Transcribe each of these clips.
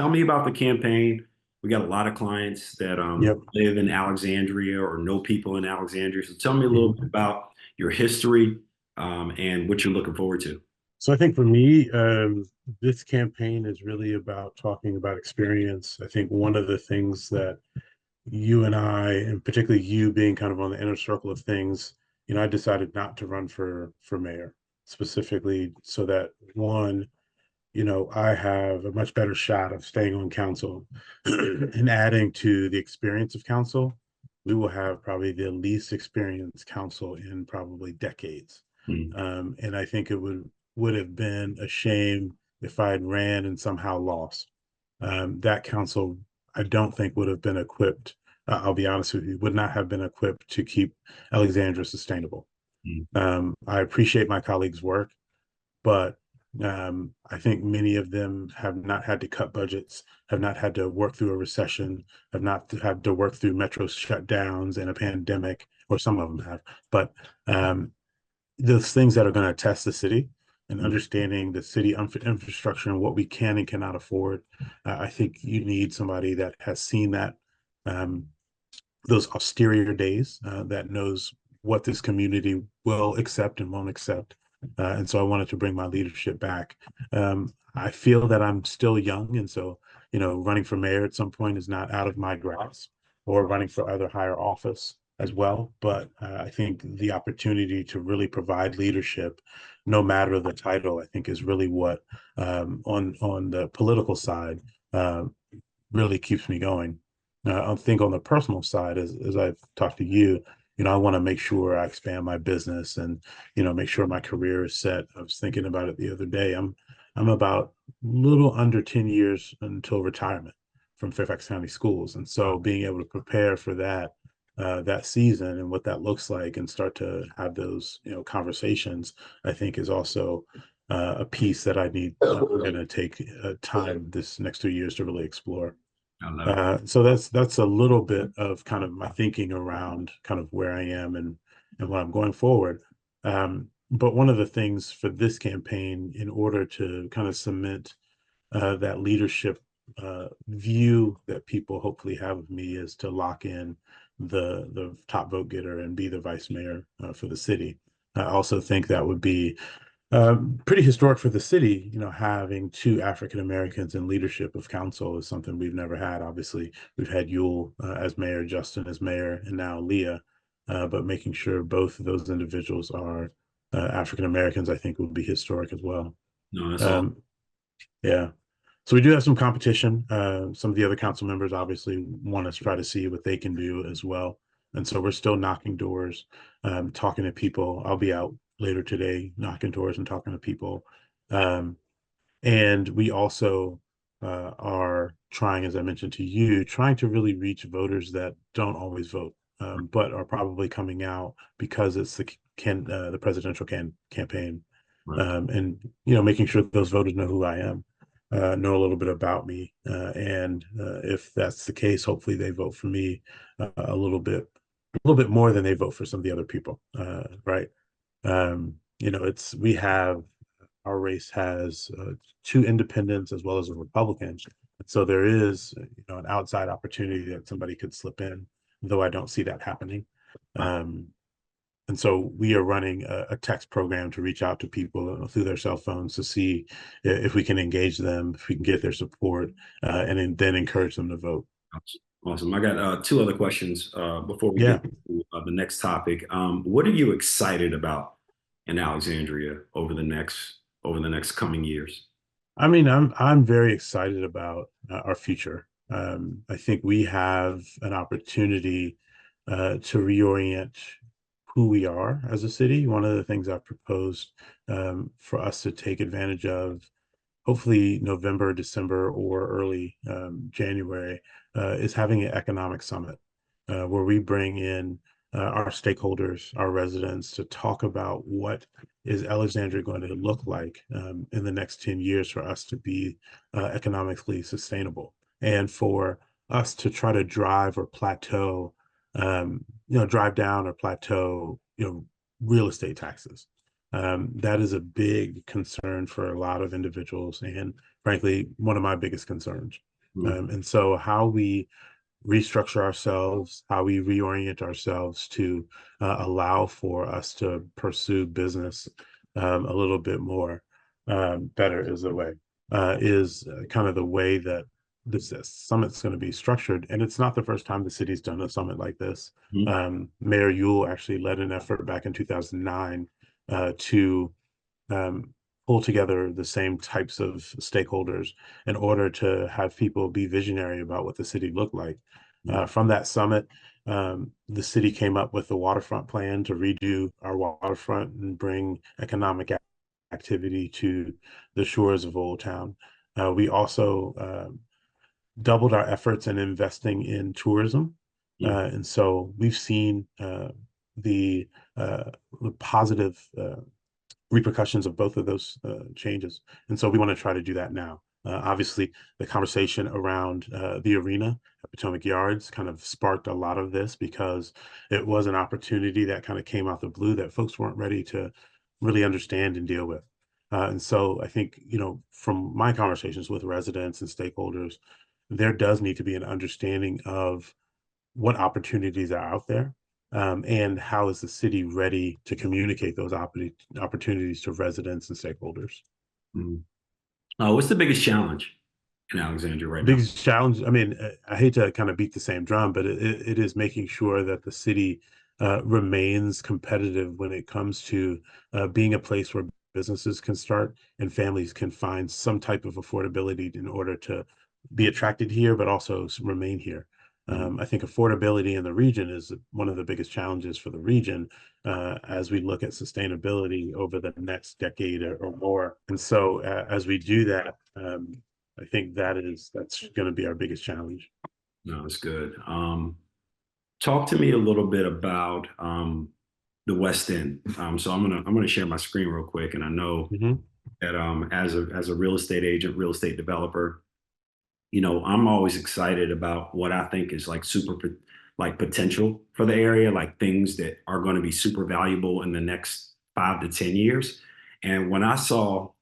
Tell me about the campaign. We got a lot of clients that Yep. live in Alexandria or know people in Alexandria. So tell me a little bit Mhm. about your history and what you're looking forward to. So I think for me, this campaign is really about talking about experience. I think one of the things that you and I, and particularly you being kind of on the inner circle of things, I decided not to run for mayor specifically so that one, I have a much better shot of staying on council and adding to the experience of council. We will have probably the least experienced council in probably decades. Hmm. And I think it would have been a shame if I had ran and somehow lost. That council, I don't think would have been equipped. I'll be honest with you, would not have been equipped to keep Alexandria sustainable. Hmm. I appreciate my colleagues' work, but I think many of them have not had to cut budgets, have not had to work through a recession, have not had to work through metro shutdowns and a pandemic, or some of them have. But those things that are going to test the city and Hmm. understanding the city infrastructure and what we can and cannot afford, I think you need somebody that has seen that um, those austere days, that knows what this community will accept and won't accept. And so I wanted to bring my leadership back. I feel that I'm still young. And so, running for mayor at some point is not out of my grasp, or running for other higher office as well. But I think the opportunity to really provide leadership, no matter the title, I think is really what, on the political side, uh, really keeps me going. I think on the personal side, as I've talked to you, I want to make sure I expand my business and, make sure my career is set. I was thinking about it the other day. I'm about a little under 10 years until retirement from Fairfax County Schools. And so being able to prepare for that season and what that looks like and start to have those, conversations, I think is also a piece that I need. I'm going to take time this next 2 years to really explore. I love it. So that's a little bit of kind of my thinking around kind of where I am and what I'm going forward. But one of the things for this campaign, in order to kind of cement that leadership view that people hopefully have of me, is to lock in the top vote getter and be the vice mayor for the city. I also think that would be pretty historic for the city. Having two African Americans in leadership of council is something we've never had. Obviously, we've had Yule as mayor, Justin as mayor, and now Leah. But making sure both of those individuals are African Americans, I think, would be historic as well. No, that's all. Um, yeah. So we do have some competition. Some of the other council members obviously want us to try to see what they can do as well. And so we're still knocking doors, talking to people. I'll be out later today, knocking doors and talking to people. Um, and we also are trying, as I mentioned to you, trying to really reach voters that don't always vote, but are probably coming out because it's the presidential campaign, Right. and making sure that those voters know who I am, know a little bit about me, and if that's the case, hopefully they vote for me a little bit more than they vote for some of the other people, right? It's we have our race has two independents as well as a Republican. So there is, an outside opportunity that somebody could slip in, though I don't see that happening. Um, and so we are running a text program to reach out to people through their cell phones to see if we can engage them, if we can get their support, and then encourage them to vote. Awesome. I got two other questions before we Yeah. get to the next topic. What are you excited about in Alexandria over the next coming years? I mean, I'm very excited about our future. I think we have an opportunity to reorient who we are as a city. One of the things I've proposed for us to take advantage of, hopefully November, December, or early January, is having an economic summit where we bring in our stakeholders, our residents, to talk about what is Alexandria going to look like in the next 10 years for us to be economically sustainable, and for us to try to drive or plateau, drive down or plateau, real estate taxes. That is a big concern for a lot of individuals and frankly, one of my biggest concerns. Mm, And so how we restructure ourselves, how we reorient ourselves to allow for us to pursue business a little bit more better is the way, kind of the way that this summit's going to be structured. And it's not the first time the city's done a summit like this. mm, Mayor Yule actually led an effort back in 2009 to um, pull together the same types of stakeholders in order to have people be visionary about what the city looked like. mm, From that summit, the city came up with the waterfront plan to redo our waterfront and bring economic activity to the shores of Old Town. We also doubled our efforts in investing in tourism. mm, And so we've seen the, uh, the positive repercussions of both of those changes. And so we want to try to do that now. Obviously, the conversation around the arena at Potomac Yards kind of sparked a lot of this because it was an opportunity that kind of came out the blue that folks weren't ready to really understand and deal with. And so I think, from my conversations with residents and stakeholders, there does need to be an understanding of what opportunities are out there, and how is the city ready to communicate those opportunities to residents and stakeholders. mm. What's the biggest challenge in Alexandria right now? Biggest challenge, I mean, I hate to kind of beat the same drum, but it is making sure that the city remains competitive when it comes to being a place where businesses can start and families can find some type of affordability in order to be attracted here, but also remain here. Mm, I think affordability in the region is one of the biggest challenges for the region as we look at sustainability over the next decade or more. And so, as we do that, I think that's going to be our biggest challenge. no, it's good. Talk to me a little bit about the West End. So I'm gonna share my screen real quick, and I know Mhm. that as a real estate agent, real estate developer, I'm always excited about what I think is like like potential for the area, like things that are going to be super valuable in the next 5 to 10 years. And when I saw,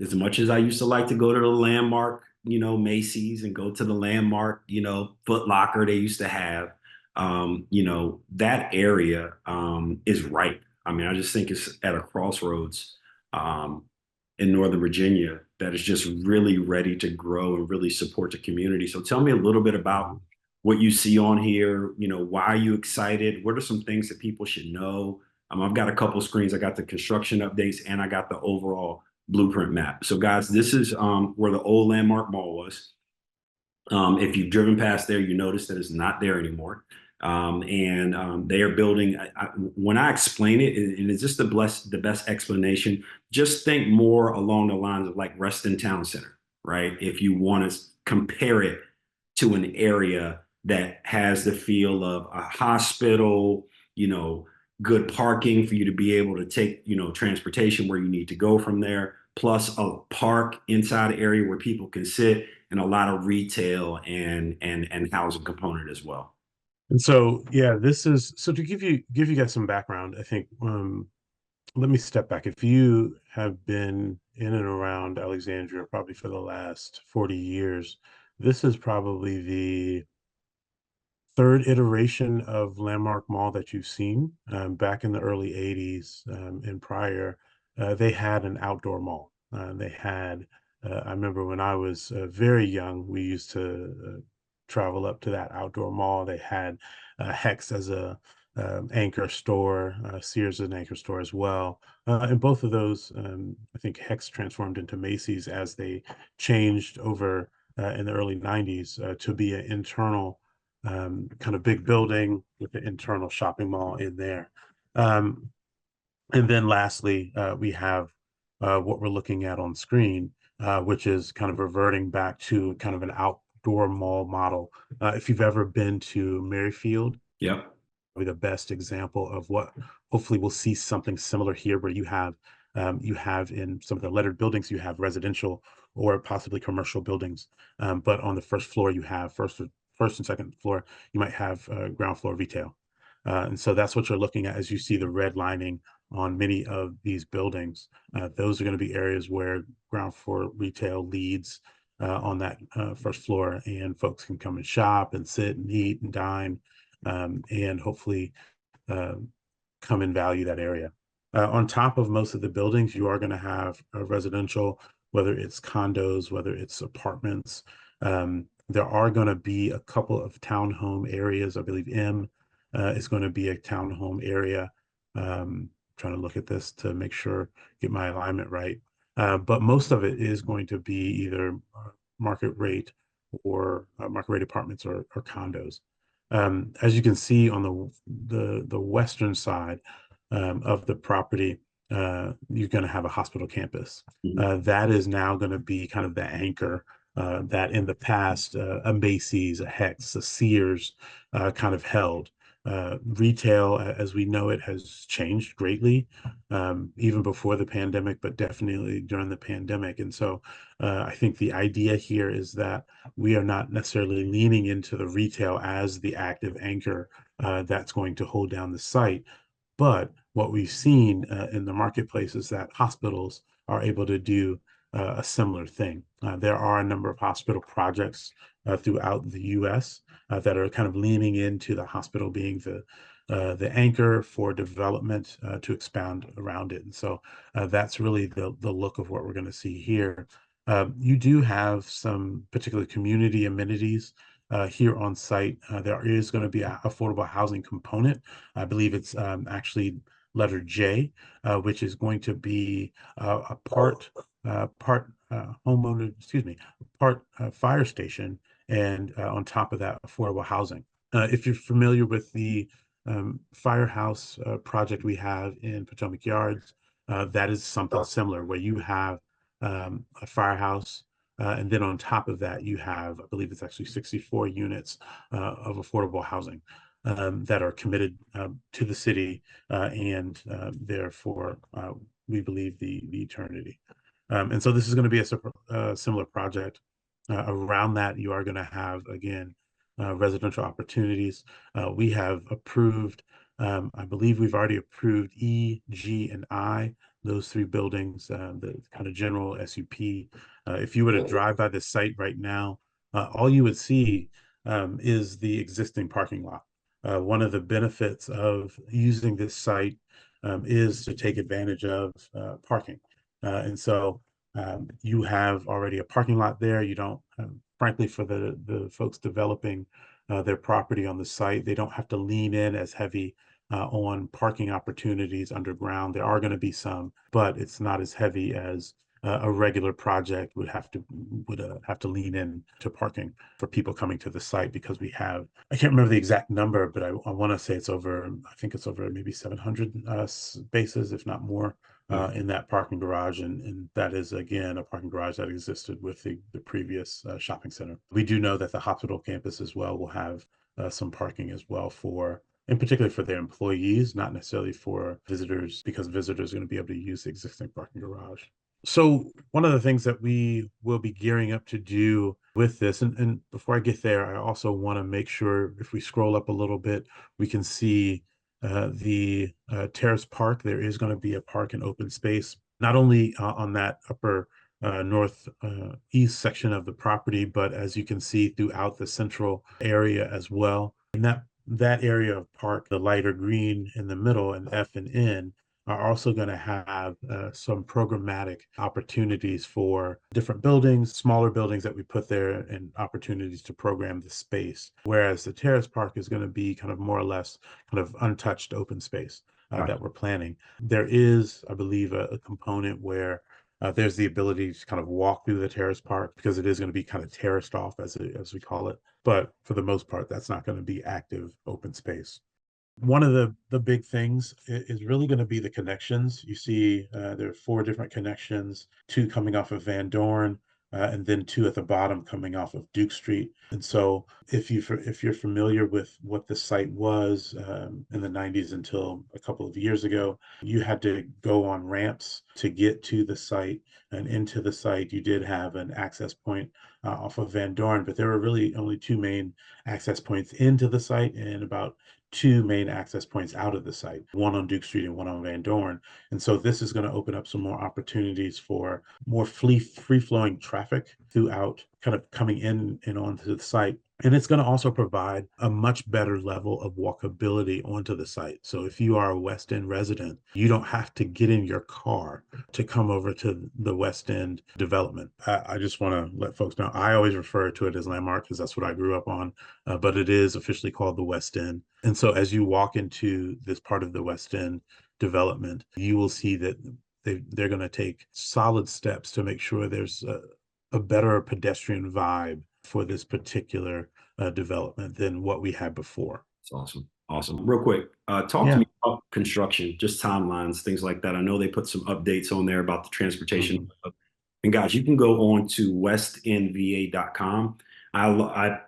as much as I used to like to go to the landmark, Macy's and go to the landmark, Foot Locker they used to have, that area is ripe. I mean, I just think it's at a crossroads um, in Northern Virginia that is just really ready to grow and really support the community. So tell me a little bit about Mhm. what you see on here. Why are you excited? What are some things that people should know? I've got a couple screens. I got the construction updates and I got the overall blueprint map. So guys, this is where the old Landmark Mall was. If you've driven past there, you notice that it's not there anymore. And they are building. When I explain it, and it's just the best explanation. Just think more along the lines of like Reston Town Center, right? If you want to compare it to an area that has the feel of a hospital, good parking for you to be able to take, transportation where you need to go from there, plus a park inside the area where people can sit, and a lot of retail and housing component as well. And so, yeah, this is so to give you guys some background. I think let me step back. If you have been in and around Alexandria probably for the last 40 years, this is probably the third iteration of Landmark Mall that you've seen. Back in the early 80s and prior, they had an outdoor mall. I remember when I was very young, we used to travel up to that outdoor mall. They had Hex as a anchor store, Sears as an anchor store as well. And both of those, I think Hex transformed into Macy's as they changed over in the early 90s to be an internal kind of big building with the internal shopping mall in there. Um, and then lastly, we have what we're looking at on screen, which is kind of reverting back to kind of an outdoor mall model. If you've ever been to Merrifield, Yep. the best example of what hopefully we'll see something similar here where you have in some of the lettered buildings you have residential or possibly commercial buildings, but on the first floor you have first and second floor you might have ground floor retail. And so that's what you're looking at as you see the red lining on many of these buildings. Those are going to be areas where ground floor retail leads on that first floor, and folks can come and shop and sit and eat and dine, and hopefully uh, come and value that area. On top of most of the buildings, you are going to have a residential, whether it's condos, whether it's apartments. There are going to be a couple of townhome areas. I believe M is going to be a townhome area. Trying to look at this to make sure, get my alignment right. But most of it is going to be either market rate or market rate apartments or condos. As you can see on the western side of the property, you're going to have a hospital campus. Mhm. That is now going to be kind of the anchor that in the past a Macy's, a Hex, a Sears kind of held. Retail, as we know it, has changed greatly, even before the pandemic, but definitely during the pandemic. And so I think the idea here is that we are not necessarily leaning into the retail as the active anchor that's going to hold down the site. But what we've seen in the marketplace is that hospitals are able to do a similar thing. There are a number of hospital projects throughout the U.S. That are kind of leaning into the hospital being the anchor for development to expand around it. And so that's really the look of what we're going to see here. You do have some particular community amenities here on site. There is going to be an affordable housing component. I believe it's actually letter J, which is going to be a part homeowner, excuse me, part fire station, and on top of that, affordable housing. If you're familiar with the firehouse project we have in Potomac Yards, that is something similar where you have a firehouse. And then on top of that, you have, I believe it's actually 64 units of affordable housing that are committed to the city and therefore we believe the eternity. And so this is going to be a similar project. Around that, you are going to have, again, residential opportunities. We have approved, I believe we've already approved E, G, and I, those three buildings, the kind of general SUP. If you were to drive by the site right now, all you would see is the existing parking lot. One of the benefits of using this site is to take advantage of parking. And so you have already a parking lot there. You don't, frankly, for the folks developing their property on the site, they don't have to lean in as heavy on parking opportunities underground. There are going to be some, but it's not as heavy as a regular project would have to lean in to parking for people coming to the site because we have, I can't remember the exact number, but I want to say I think it's over maybe 700 spaces, if not more, Wow. in that parking garage. And that is, again, a parking garage that existed with the previous shopping center. We do know that the hospital campus as well will have some parking as well in particular for their employees, not necessarily for visitors, because visitors are going to be able to use the existing parking garage. So one of the things that we will be gearing up to do with this, and before I get there, I also want to make sure if we scroll up a little bit, we can see the Terrace Park. There is going to be a park and open space, not only on that upper north east section of the property, but as you can see throughout the central area as well. And that area of park, the lighter green in the middle and F and N, are also going to have some programmatic opportunities for different buildings, smaller buildings that we put there, and opportunities to program the space. Whereas the Terrace Park is going to be kind of more or less kind of untouched open space that Gotcha. we're planning. There is, I believe, a component where there's the ability to kind of walk through the Terrace Park because it is going to be kind of terraced off, as we call it. But for the most part, that's not going to be active open space. One of the big things is really going to be the connections. You see, there are four different connections, two coming off of Van Dorn, and then two at the bottom coming off of Duke Street. And so, if you're familiar with what the site was in the 90s until a couple of years ago, you had to go on ramps to get to the site and into the site. You did have an access point off of Van Dorn, but there were really only two main access points into the site and about two main access points out of the site, one on Duke Street and one on Van Dorn. And so this is going to open up some more opportunities for more free flowing traffic throughout, kind of coming in and onto the site. And it's going to also provide a much better level of walkability onto the site. So if you are a West End resident, you don't have to get in your car to come over to the West End development. I just want to let folks know, I always refer to it as Landmark because that's what I grew up on, but it is officially called the West End. And so as you walk into this part of the West End development, you will see that they're going to take solid steps to make sure there's a better pedestrian vibe for this particular development than what we had before. It's awesome. Awesome. Real quick, talk to Yeah. me about construction, just timelines, things like that. I know they put some updates on there about the transportation. Mhm. And guys, you can go on to westnva.com. I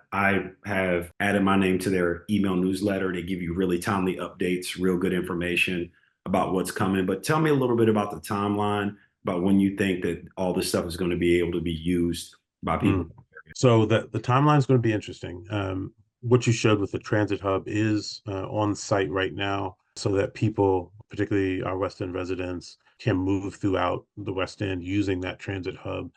have added my name to their email newsletter. They give you really timely updates, real good information about what's coming. But tell me a little bit about the timeline, about when you think that all this stuff is going to be able to be used by people. Mm. So the timeline is going to be interesting. What you showed with the transit hub is on site right now so that people, particularly our West End residents, can move throughout the West End using that transit hub.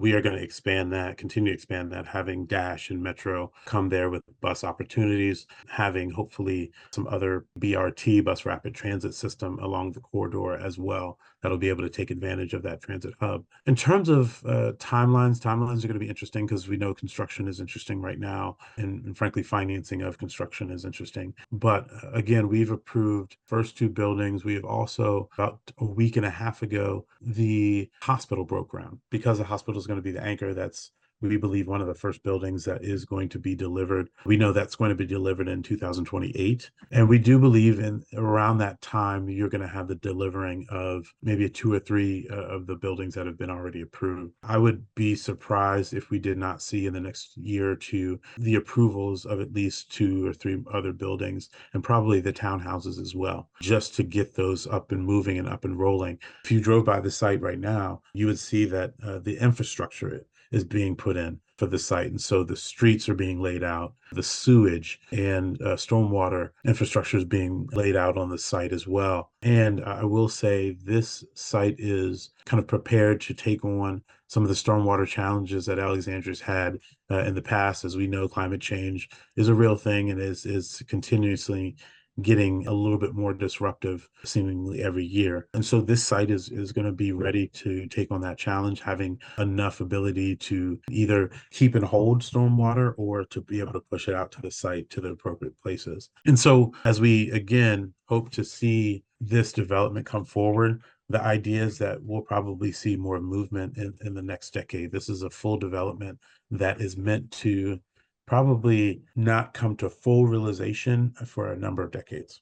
We are going to expand that, continue to expand that, having Dash and Metro come there with bus opportunities, having hopefully some other BRT, bus rapid transit system along the corridor as well that'll be able to take advantage of that transit hub. In terms of timelines are going to be interesting because we know construction is interesting right now, and frankly, financing of construction is interesting. But again, we've approved first two buildings. We have also, about a week and a half ago, the hospital broke ground because the hospital is going to be the anchor. That's, we believe, one of the first buildings that is going to be delivered. We know that's going to be delivered in 2028. And we do believe in around that time, you're going to have the delivering of maybe two or three of the buildings that have been already approved. I would be surprised if we did not see in the next year or two the approvals of at least two or three other buildings and probably the townhouses as well, just to get those up and moving and up and rolling. If you drove by the site right now, you would see that the infrastructure is being put in for the site. And so the streets are being laid out, the sewage and stormwater infrastructure is being laid out on the site as well. And I will say this site is kind of prepared to take on some of the stormwater challenges that Alexandria's had in the past. As we know, climate change is a real thing and is continuously getting a little bit more disruptive seemingly every year. And so this site is going to be ready to take on that challenge, having enough ability to either keep and hold stormwater or to be able to push it out to the site to the appropriate places. And so as we again hope to see this development come forward, the idea is that we'll probably see more movement in the next decade. This is a full development that is meant to probably not come to full realization for a number of decades.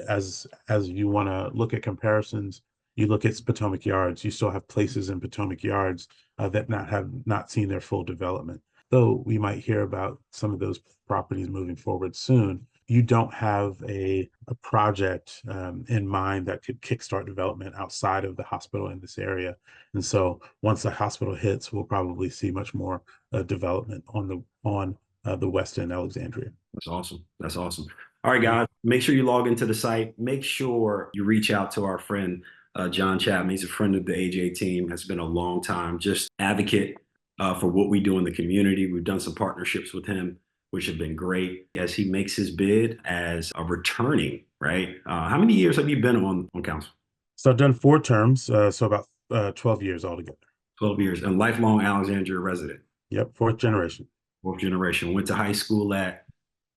As you want to look at comparisons, you look at Potomac Yards, you still have places in Potomac Yards that have not seen their full development. Though we might hear about some of those properties moving forward soon, you don't have a project in mind that could kickstart development outside of the hospital in this area. And so once the hospital hits, we'll probably see much more development on the West End Alexandria. That's awesome. That's awesome. All right, Yeah. guys, make sure you log into the site. Make sure you reach out to our friend, John Chapman. He's a friend of the AJ team, has been a long time just advocate for what we do in the community. We've done some partnerships with him, which have been great as he makes his bid as a returning, right? How many years have you been on council? So I've done 4 terms, so about 12 years altogether. 12 years and lifelong Alexandria resident, Yep, fourth generation. fourth generation. Went to high school at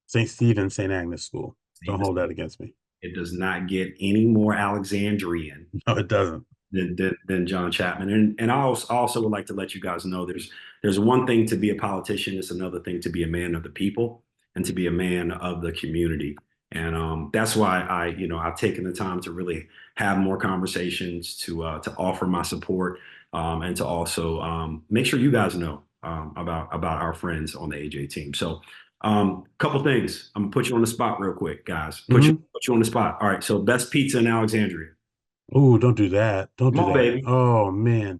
St. Stephen, St. Agnes School. Don't Stevens. hold that against me. It does not get any more Alexandrian No, it doesn't. than John Chapman. And I also would like to let you guys know there's one thing to be a politician, it's another thing to be a man of the people and to be a man of the community. And that's why I've taken the time to really have more conversations to offer my support and to also make sure you guys know about our friends on the AJ team. So couple things. I'm gonna put you on the spot real quick, guys. Put you on the spot. All right. So best pizza in Alexandria. Oh, don't do that. Don't Come do on, that. baby. Oh man.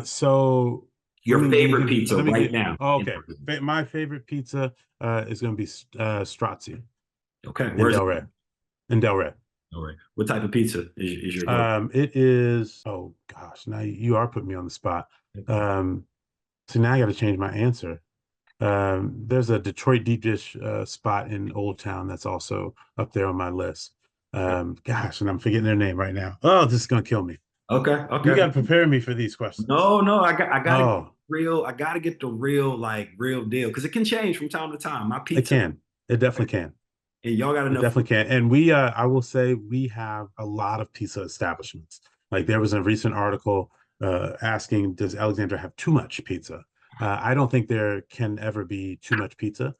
So Your favorite pizza Let me right get. now. Oh, okay. My favorite pizza is going to be Strozzi Okay, in where's it? Delray. In Delray. All right. What type of pizza is your go? It is. Oh gosh, now you are putting me on the spot. Okay. Um, so now I got to change my answer. There's a Detroit deep dish spot in Old Town that's also up there on my list. Gosh, and I'm forgetting their name right now. Oh, this is gonna kill me. Okay. You Okay. got to prepare me for these questions. No, I gotta get Oh, real. I gotta get the real, like real deal because it can change from time to time. My it pizza, can. It definitely can. and y'all got It enough food. definitely can. And I will say, we have a lot of pizza establishments. Like there was a recent article asking, does Alexandria have too much pizza? I don't think there can ever be too much pizza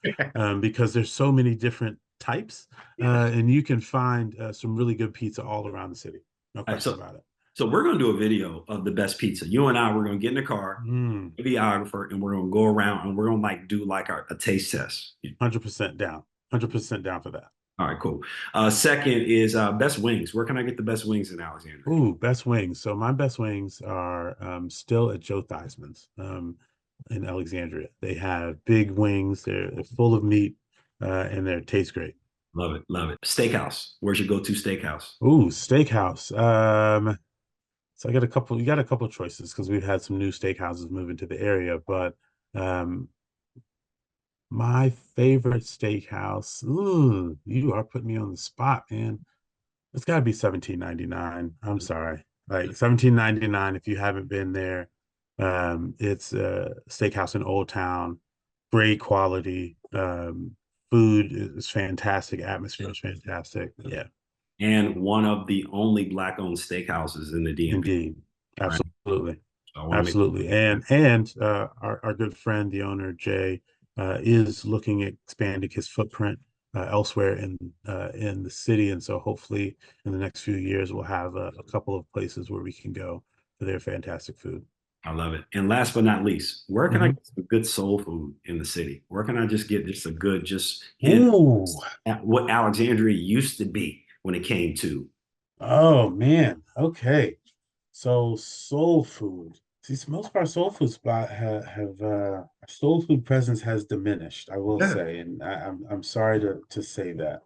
because there's so many different types, Yes. and you can find some really good pizza all around the city. No All right, question about it. so we're gonna do a video of the best pizza. You and I, we're gonna get in the car, Mm, videographer, and we're gonna go around and we're gonna like do like a taste test. 100% down. 100% down for that. All right, cool. Second is best wings. Where can I get the best wings in Alexandria? Ooh, best wings. So my best wings are still at Joe Theismann's in Alexandria. They have big wings. They're full of meat and they taste great. Love it, love it. Steakhouse. Where's your go-to steakhouse? Ooh, steakhouse. So I got a couple. You got a couple of choices because we've had some new steakhouses move into the area. But um, my favorite steakhouse. Ooh, you are putting me on the spot, man. It's got to be 1799. I'm sorry. Like 1799, if you haven't been there, it's a steakhouse in Old Town, great quality. Food is fantastic, atmosphere is fantastic. Yeah, And one of the only black-owned steakhouses in the DMV. indeed. Right. Absolutely. So I want to make Absolutely. And our good friend, the owner, Jay, is looking at expanding his footprint elsewhere in the city. And so hopefully in the next few years, we'll have a couple of places where we can go for their fantastic food. I love it. And last but not least, where can I Mhm. get some good soul food in the city? Where can I just get just a good just hint Ooh. at what Alexandria used to be when it came to Oh man. Okay. So soul food. See, most of our soul food spot have soul food presence has diminished, I will yeah. say, and I'm sorry to say that.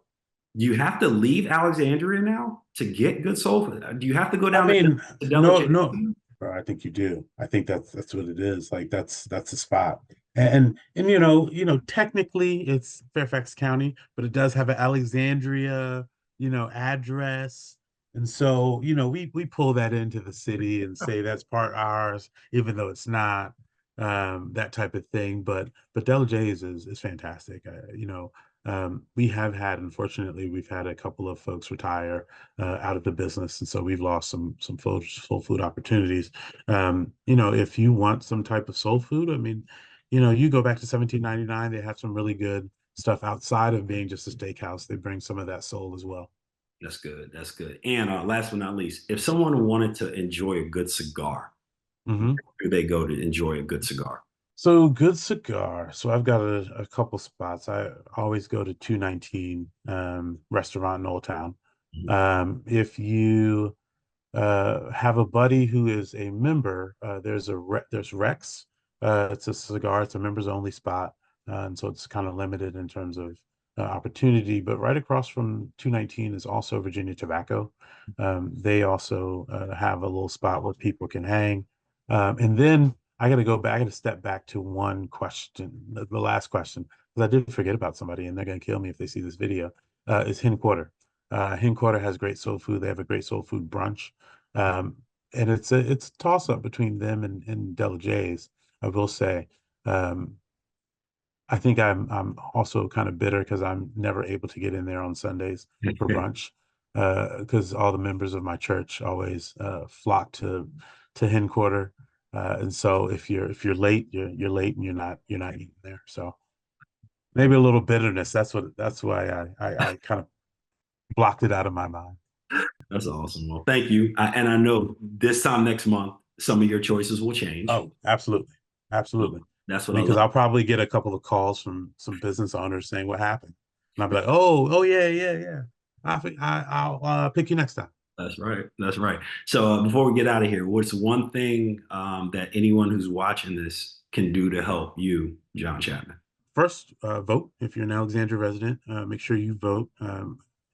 Do you have to leave Alexandria now to get good soul food? Do you have to go I down mean, to no, Delegate? no, bro, I think you do. I think that's what it is. Like that's the spot. And technically it's Fairfax County, but it does have an Alexandria, address. And so, we pull that into the city and say that's part ours, even though it's not that type of thing. But Del J's is fantastic. We have had, unfortunately, we've had a couple of folks retire out of the business, and so we've lost some soul food opportunities. If you want some type of soul food, I mean, you go back to 1799, they have some really good stuff outside of being just a steakhouse. They bring some of that soul as well. That's good. That's good. And last but not least, if someone wanted to enjoy a good cigar, where Hmm. do they go to enjoy a good cigar? So good cigar. So I've got a couple spots. I always go to 219 restaurant in Old Town. Mhm. If you have a buddy who is a member, there's Rex. It's a cigar. It's a members only spot, and so it's kind of limited in terms of opportunity. But right across from 219 is also Virginia Tobacco. They also have a little spot where people can hang. And then I got to go back. I got to step back to one question, the last question, because I did forget about somebody, and they're going to kill me if they see this video. Is Hen Quarter. Hen Quarter has great soul food. They have a great soul food brunch. Um, and it's a toss up between them and Della J's. I will say, um, I think I'm also kind of bitter because I'm never able to get in there on Sundays for brunch because all the members of my church always flock to Hen Quarter, and so if you're late, you're late and you're not eating there. So maybe a little bitterness. That's why I kind of blocked it out of my mind. That's awesome. Well, thank you. And I know this time next month, some of your choices will change. Oh, absolutely. Absolutely. That's what I Because love. I'll probably get a couple of calls from some business owners saying what happened. And I'll be like, oh, yeah, yeah, yeah. I'll pick you next time. That's right. That's right. So before we get out of here, what's one thing that anyone who's watching this can do to help you, John Chapman? First, vote. If you're an Alexandria resident, make sure you vote.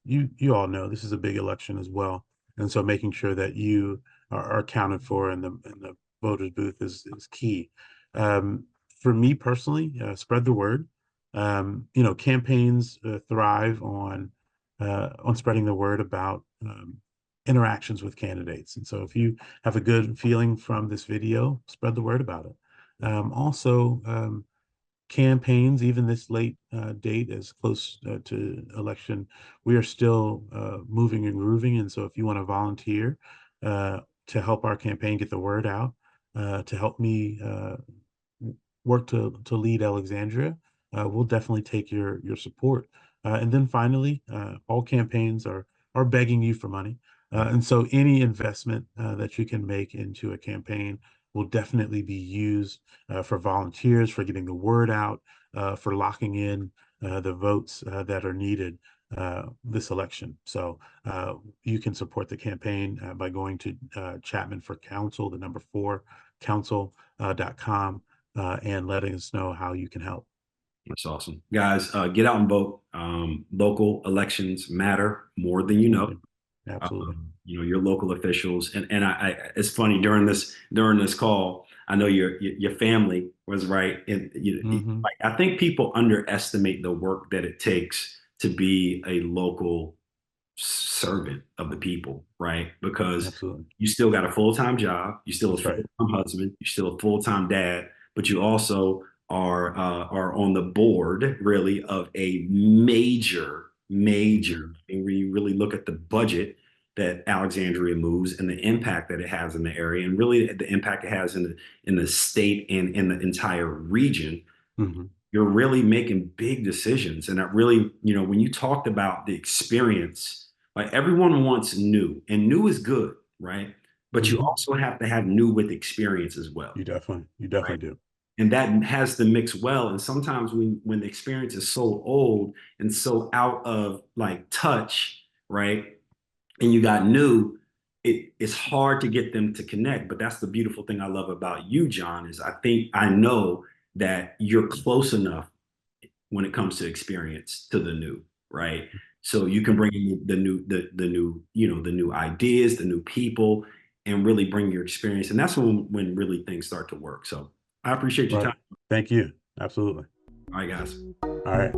You all know this is a big election as well, and so making sure that you are accounted for in the voters booth is key. For me personally, spread the word. Campaigns thrive on spreading the word about interactions with candidates, and so if you have a good feeling from this video, spread the word about it. Also. Campaigns, even this late date, as close to election, we are still moving and grooving. And so, if you want to volunteer to help our campaign get the word out, to help me work to lead Alexandria, we'll definitely take your support. And then finally, all campaigns are begging you for money, and so any investment that you can make into a campaign will definitely be used for volunteers, for getting the word out, for locking in the votes that are needed this election. So you can support the campaign by going to Chapman for Council, the number 4 council.com, and letting us know how you can help. That's awesome. Guys, get out and vote. Local elections matter more than you know. Absolutely. Your local officials, and it's funny during this call. I know your family was right, and Hmm. like, I think people underestimate the work that it takes to be a local servant of the people, right? Because Absolutely. you still got a full-time job, you're still a That's right. full-time husband, you're still a full-time dad, but you also are on the board really of a major Hmm. thing where you really look at the budget that Alexandria moves and the impact that it has in the area, and really the impact it has in the state and in the entire region. Hmm. You're really making big decisions. And that really, when you talked about the experience, like everyone wants new, and new is good, right? But you Hmm. also have to have new with experience as well, You right? definitely do. And that has to mix well. And sometimes when the experience is so old and so out of like touch, right? And you got new, it's hard to get them to connect. But that's the beautiful thing I love about you, John, is I know that you're close enough when it comes to experience to the new, right? So you can bring in the new ideas, the new people, and really bring your experience. And that's when really things start to work. So I appreciate your Right. time. Thank you. Absolutely. All right, guys. All right.